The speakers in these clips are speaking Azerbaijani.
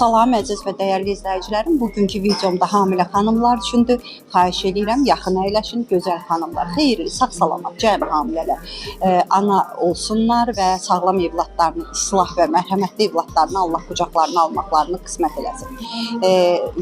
Salam əziz və dəyərli izləyicilərim. Bugünkü videomda hamilə xanımlar üçündür. Xahiş edirəm, yaxın əyləşin, gözəl xanımlar. Xeyirli, sağ-salamat, cəmi hamilələr ana olsunlar və sağlam evladlarını, islah və mərhəmətli evladlarını Allah qucaqlarına almaqlarını qismət eləsin.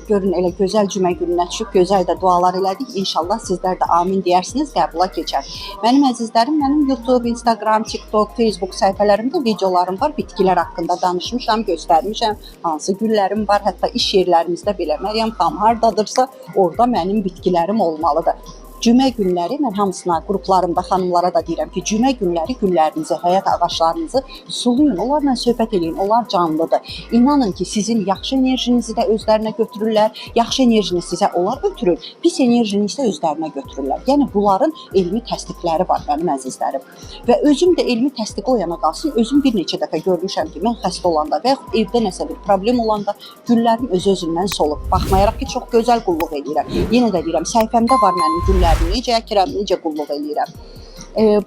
Görün, elə gözəl cümə gününə düşüb, gözəl də dualar elədik. İnşallah sizlər də amin deyərsiniz, qəbula keçər. Mənim əzizlərim, mənim YouTube, Instagram, TikTok, Facebook səhifələrimdə videolarım var. Bitkilər haqqında danışmışam, göstərmişəm. Hansı güllərim var, hətta iş yerlərimizdə belə Məryəm xanım hardadırsa, orada mənim bitkilərim olmalıdır. Cümə günləri mən hamısına, qruplarımda xanımlara da deyirəm ki, cümə günləri güllərinizi, həyat ağaclarınızı sulayın, onlarla söhbət edin, onlar canlıdır. İnanın ki, sizin yaxşı enerjinizi də özlərinə götürürlər, yaxşı enerjini sizə onlar götürür, pis enerjini isə özlərinə götürürlər. Yəni, bunların elmi təsdiqləri var mənim əzizlərim. Və özüm də elmi təsdiqi o yana qalsın, özüm bir neçə dəfə görmüşəm ki, mən xəstə olanda və yaxud evdə nəsə bir problem olanda güllərim öz-özündən solub. Baxmayaraq ki, çox gözəl qulluq edirəm. Yenə də deyirəm, səhifəmdə var mənim güllərim. Necə əkirəm, necə qulluq eləyirəm.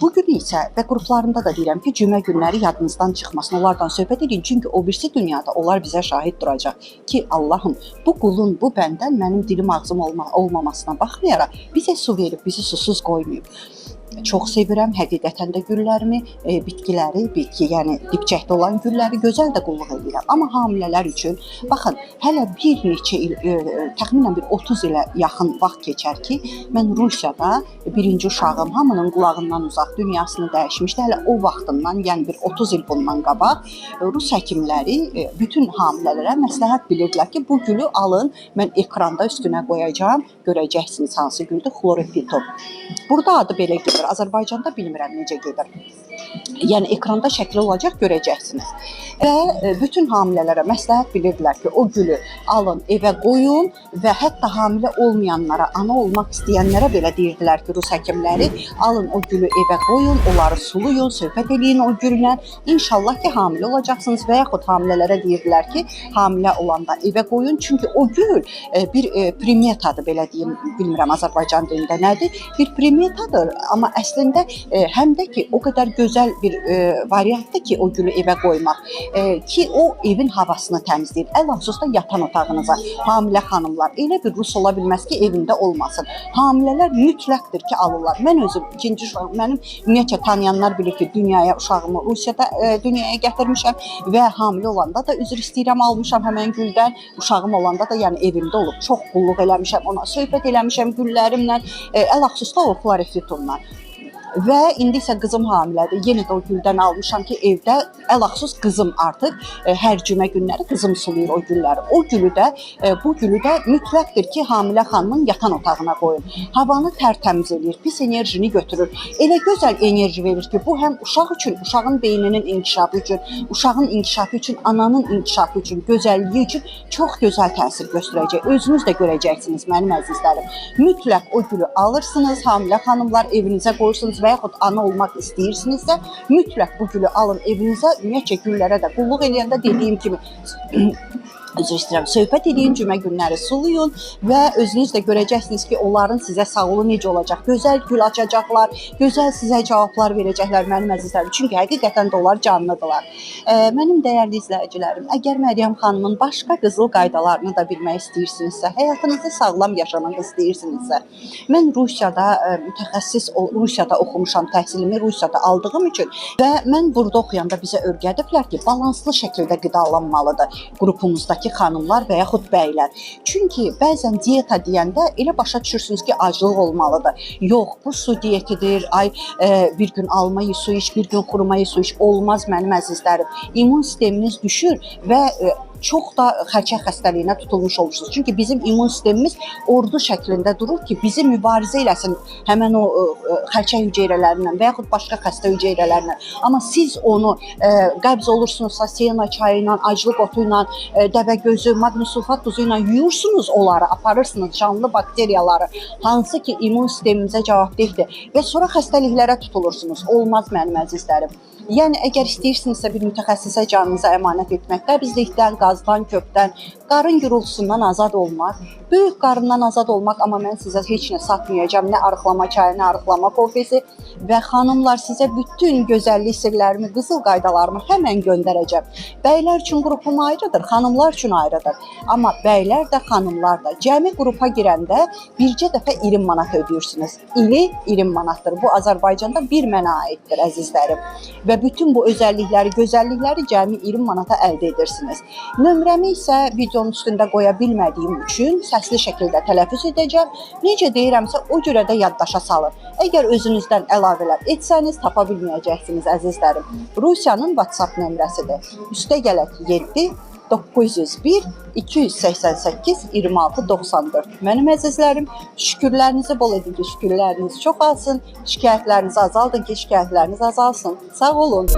Bugün isə və qruplarımda da deyirəm ki, cümə günləri yadınızdan çıxmasın, onlardan söhbət edin. Çünki o birisi dünyada onlar bizə şahid duracaq ki, Allahım, bu qulun, bu bəndən mənim dilim ağzım olmamasına baxmayaraq bizə su verib, bizi susuz qoymayıb. Çox sevirəm həqiqətən də güllərimi, bitkiləri, yəni dibçəkdə olan gülləri gözəl də qulluq edirəm. Amma hamilələr üçün, baxın, hələ bir neçə il, təxminən bir 30 ilə yaxın vaxt keçər ki, mən Rusiyada birinci uşağım hamının qulağından uzaq dünyasını dəyişmişdi. Hələ o vaxtından, yəni bir 30 il bundan qabaq, Rus həkimləri bütün hamilələrə məsləhət bilirdilər ki, bu gülü alın, mən ekranda üstünə qoyacağam, görəcəksiniz hansı güldür, xlorofitum. Burada adı belə gedir. Azərbaycanda bilmirəm necə gedir. Yəni, ekranda şəkli olacaq, görəcəksiniz. Və bütün hamilələrə məsləhət bilirdilər ki, o gülü alın, evə qoyun və hətta hamilə olmayanlara, ana olmaq istəyənlərə belə deyirdilər ki, Rus həkimləri, alın o gülü evə qoyun, onları suluyun, söhbət eləyin o güllə. İnşallah ki, hamilə olacaqsınız və yaxud hamilələrə deyirdilər ki, hamilə olanda evə qoyun. Çünki o gül bir primetadır, belə deyim, bilmirəm Azərbaycan dilində nədir, bir primetadır. Amma əslində həm də ki, o qədər gözəl bir variantdır ki, o gülü evə qoymaq ki, o evin havasını təmizləyir. Əlhəsus da yatan otağınıza hamilə xanımlar elə bir Rus ola bilməz ki, evində olmasın. Hamilələr mütləqdir ki, alırlar. Mən özüm ikinci uşağım, mənim ümumiyyətlə tanıyanlar bilir ki, dünyaya uşağımı Rusiyada dünyaya gətirmişəm və hamilə olanda da üzr istəyirəm, almışam həmən güldən. Uşağım olanda da yəni evimdə olub, çox qulluq eləmişəm, ona söhbət eləmişəm güllərimlə, əlhəsus da o xlorofitumla. Və indi isə qızım hamilədir. Yenə də o güldən almışam ki, evdə əlhəsus qızım artıq hər cümə günləri qızım sulayır o gülləri. O gülü də, bu gülü də mütləqdir ki, hamilə xanımın yatan otağına qoyun. Havanı tərtəmiz eləyir, pis enerjini götürür. Elə gözəl enerji verir ki, bu həm uşaq üçün, uşağın beyninin inkişafı üçün, uşağın inkişafı üçün, ananın inkişafı üçün, gözəlliyi üçün çox gözəl təsir göstərəcək. Özünüz də görəcəksiniz, mənim əzizlərim. Mütləq o gülü alırsınız, hamilə xanımlar evinizə qoyursunuz və yaxud ana olmaq istəyirsinizsə, mütləq bu gülü alın evinizə, ümumiyyətcə güllərə də qulluq eləyəndə dediyim kimi üzr istəyirəm, söhbət edin, cümə günləri suluyun və özünüz də görəcəksiniz ki, onların sizə sağlığı necə olacaq. Gözəl gül açacaqlar, gözəl sizə cavablar verəcəklər mənim əzizlərim. Çünki həqiqətən də onlar canlıdırlar. Mənim dəyərli izləyicilərim, əgər Məryəm xanımın başqa qızıl qaydalarını da bilmək istəyirsinizsə, həyatınızı sağlam yaşamaq istəyirsinizsə, mən Rusiyada mütəxəssis, Rusiyada oxumuşam, təhsilimi Rusiyada aldığım üçün və mən burada oxuyanda bizə öyrədiblər ki, balanslı şəkildə qidalanmalıdır qrupumuzdakı xanımlar və yaxud bəylər. Çünki bəzən diyeta deyəndə elə başa düşürsünüz ki, aclıq olmalıdır. Yox, bu su diyetidir, bir gün almayı su iç, bir gün xurumayı su iç, olmaz mənim əzizlərim. İmmun sisteminiz düşür və çox da xərçəng xəstəliyinə tutulmuş olursunuz. Çünki bizim immun sistemimiz ordu şəklində durur ki, bizi mübarizə eləsin həmən o xərçəng hüceyrələrindən və yaxud başqa xəstə hüceyrələrindən. Amma siz onu qəbz olursunuzsa, siyana çayı ilə, aclıq otu ilə, dəvə gözü, maqni sulfat duzu ilə yuyursunuz onları, aparırsınız canlı bakteriyaları, hansı ki immun sistemimizə cavabdehdir və sonra xəstəliklərə tutulursunuz. Olmaz mənim əzizlərim. Yəni, əgər istəyirsinizsə bir mütəxəssisə canınıza əmanət etmək, qəbizlikdən, qazdan, kökdən, qarın gürültüsündən azad olmaq, böyük qarından azad olmaq, amma mən sizə heç nə satmayacağım, nə arıqlama çayı, nə arıqlama kofesi. və xanımlar sizə bütün gözəllik sirlərimi, qızıl qaydalarımı həmən göndərəcəm. Bəylər üçün qrupum ayrıdır, xanımlar üçün ayrıdır. Amma bəylər də, xanımlar da cəmi qrupa girəndə bircə dəfə 20 manat ödəyirsiniz. İli 20 manatdır. Bu Azərbaycanda bir mənə aiddir əzizlərim. Və bütün bu özəllikləri, gözəllikləri cəmi 20 manata əldə edirsiniz. Nömrəmi isə videonun üstündə qoya bilmədiyim üçün səsli şəkildə tələffüz edəcəm. Necə deyirəmsə, o cürə də yaddaşa salın. Əgər özünüzdən əlavələr etsəniz, tapa bilməyəcəksiniz əzizlərim. Rusiyanın WhatsApp nömrəsidir. Üstə gələk 7 901 288 26 94. Mənim əzizlərim, şükürlərinizi bol edin ki, şükürləriniz çox alsın, şikayətlərinizi azaldın ki, şikayətləriniz azalsın. Sağ olun.